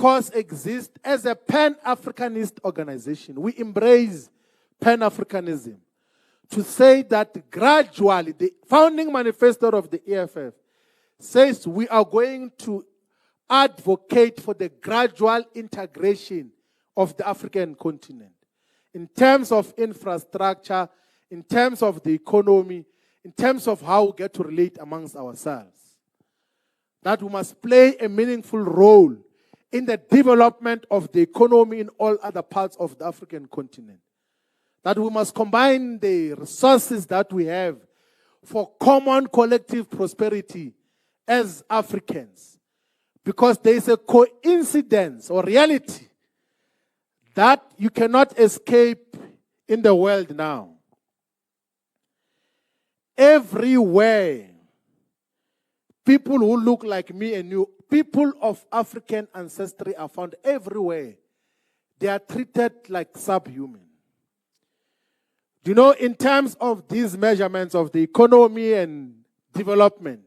cause exist as a Pan-Africanist organization. We embrace Pan-Africanism to say that gradually, the founding manifesto of the EFF says we are going to advocate for the gradual integration of the African continent in terms of infrastructure, in terms of the economy, in terms of how we get to relate amongst ourselves. That we must play a meaningful role in the development of the economy in all other parts of the African continent. That we must combine the resources that we have for common collective prosperity as Africans. Because there is a coincidence or reality that you cannot escape in the world now. Everywhere, people who look like me and you, people of African ancestry are found everywhere. They are treated like subhuman. You know, in terms of these measurements of the economy and development,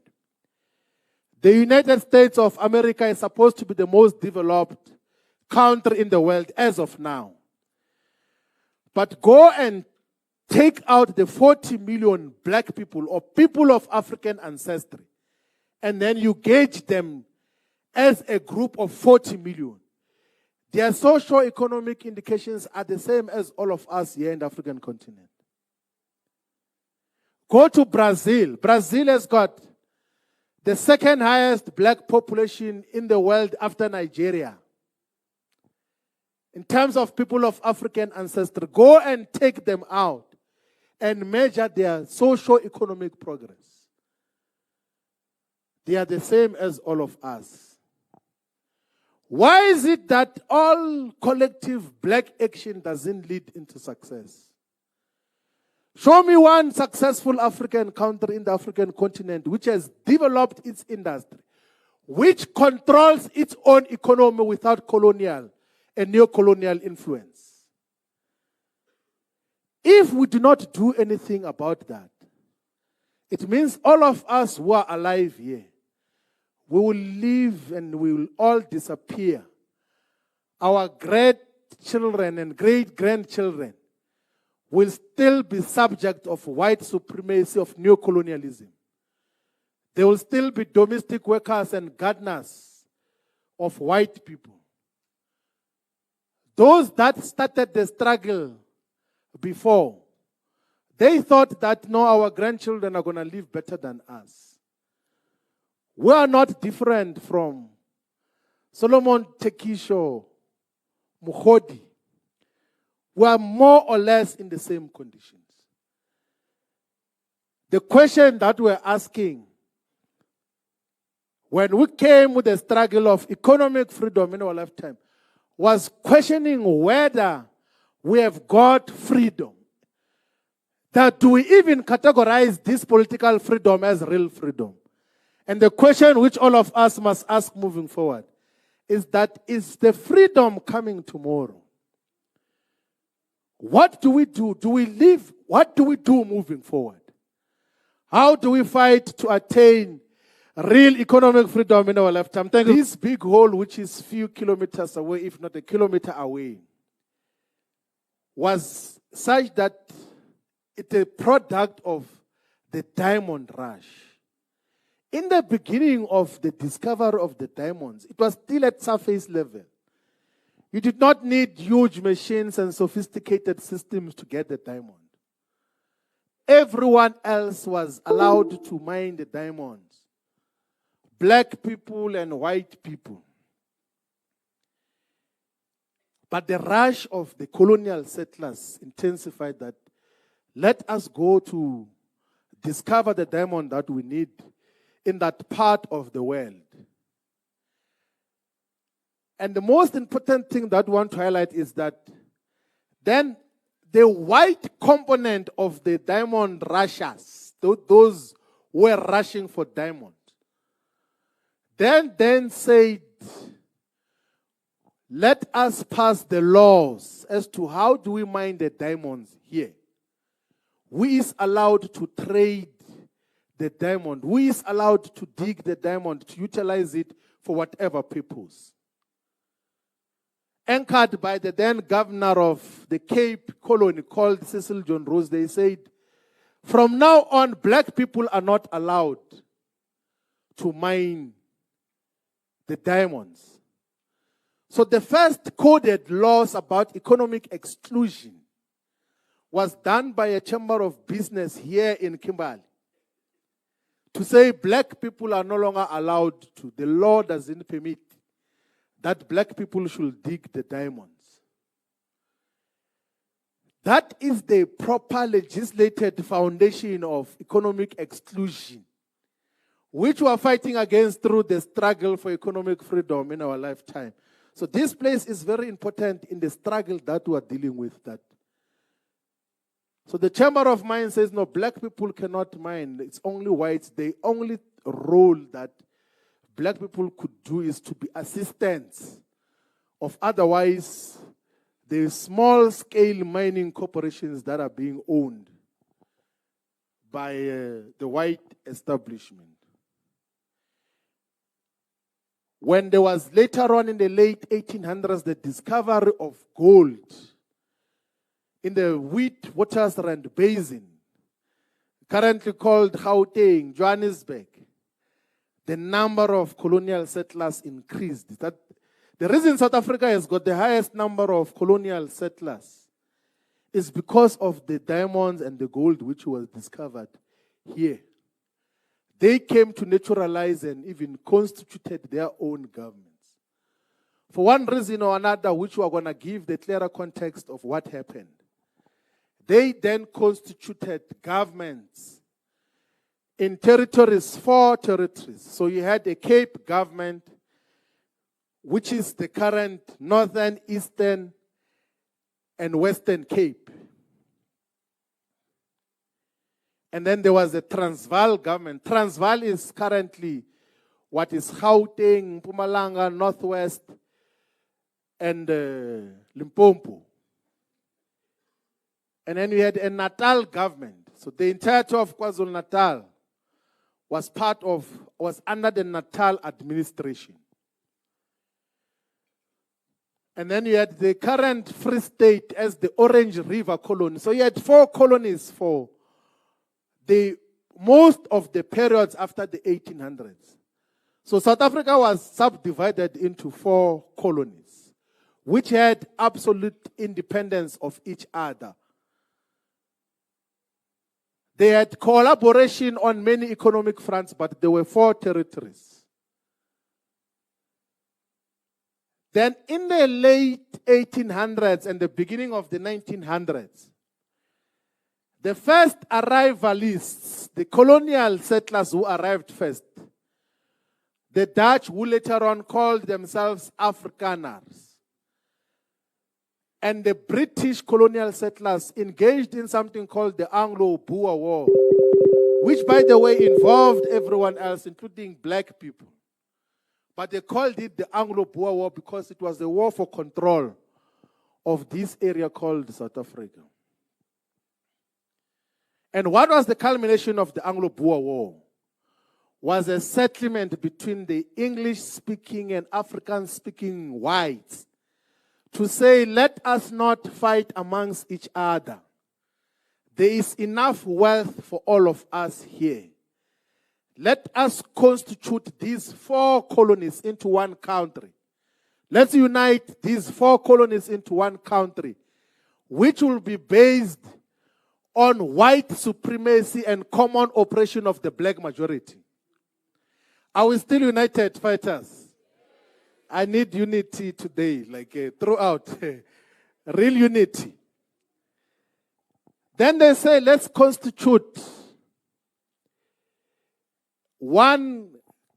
the United States of America is supposed to be the most developed country in the world as of now. But go and take out the 40 million black people or people of African ancestry, and then you gauge them as a group of 40 million. Their socio-economic indications are the same as all of us here in the African continent. Go to Brazil. Brazil has got the second highest black population in the world after Nigeria. In terms of people of African ancestry, go and take them out and measure their socio-economic progress. They are the same as all of us. Why is it that all collective black action doesn't lead into success? Show me one successful African country in the African continent which has developed its industry, which controls its own economy without colonial and neo-colonial influence. If we do not do anything about that, it means all of us who are alive here, we will live and we will all disappear. Our great-children and great-grandchildren will still be subject of white supremacy of neo-colonialism. They will still be domestic workers and gardeners of white people. Those that started the struggle before, they thought that no, our grandchildren are going to live better than us. We are not different from Solomon Tekisho, Mukhodi. We are more or less in the same conditions. The question that we're asking, when we came with the struggle of economic freedom in our lifetime, was questioning whether we have got freedom. That do we even categorize this political freedom as real freedom? And the question which all of us must ask moving forward is that, is the freedom coming tomorrow? What do we do? Do we live? What do we do moving forward? How do we fight to attain real economic freedom in our lifetime? This big hole, which is few kilometers away, if not a kilometer away, was such that it's a product of the diamond rush. In the beginning of the discovery of the diamonds, it was still at surface level. You did not need huge machines and sophisticated systems to get the diamond. Everyone else was allowed to mine the diamonds. Black people and white people. But the rush of the colonial settlers intensified that. Let us go to discover the diamond that we need in that part of the world. And the most important thing that I want to highlight is that then the white component of the diamond rushers, those who were rushing for diamond, then said, let us pass the laws as to how do we mine the diamonds here. Who is allowed to trade the diamond? Who is allowed to dig the diamond, to utilize it for whatever purpose? anchored by the then governor of the Cape Colony called Cecil John Rose. They said, from now on, black people are not allowed to mine the diamonds. So the first coded laws about economic exclusion was done by a chamber of business here in Kimberley to say black people are no longer allowed to. The law doesn't permit that black people should dig the diamonds. That is the proper legislated foundation of economic exclusion, which we are fighting against through the struggle for economic freedom in our lifetime. So this place is very important in the struggle that we are dealing with. That. So the Chamber of Mines says, no, black people cannot mine. It's only whites. The only role that black people could do is to be assistants of otherwise the small-scale mining corporations that are being owned by the white establishment. When there was later on in the late 1800s the discovery of gold in the Witwatersrand Basin, currently called Gauteng, Johannesburg, the number of colonial settlers increased. That the reason South Africa has got the highest number of colonial settlers is because of the diamonds and the gold which was discovered here. They came to naturalize and even constituted their own governments. For one reason or another, which we are going to give the clearer context of what happened, they then constituted governments in territories, 4 territories. So you had a Cape government, which is the current Northern, Eastern, and Western Cape. And then there was a Transvaal government. Transvaal is currently what is Gauteng, Mpumalanga, Northwest, and Limpopo. And then we had a Natal government. So the entirety of KwaZulu-Natal was under the Natal administration. And then you had the current Free State as the Orange River colony. So you had 4 colonies for the most of the periods after the 1800s. So South Africa was subdivided into 4 colonies, which had absolute independence of each other. They had collaboration on many economic fronts, but there were 4 territories. Then in the late 1800s and the beginning of the 1900s, the first arrivalists, the colonial settlers who arrived first, the Dutch who later on called themselves Afrikaners, and the British colonial settlers engaged in something called the Anglo Boer War, which, by the way, involved everyone else, including black people. But they called it the Anglo Boer War because it was a war for control of this area called South Africa. And what was the culmination of the Anglo Boer War? Was a settlement between the English-speaking and African-speaking whites to say, let us not fight amongst each other. There is enough wealth for all of us here. Let us constitute these 4 colonies into one country. Let's unite these 4 colonies into one country, which will be based on white supremacy and common oppression of the black majority. Are we still united, fighters? I need unity today, like throughout. Real unity. Then they say, let's constitute one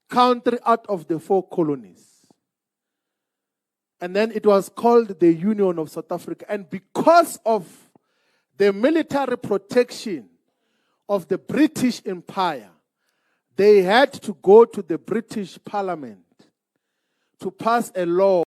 country out of the 4 colonies. And then it was called the Union of South Africa. And because of the military protection of the British Empire, they had to go to the British Parliament to pass a law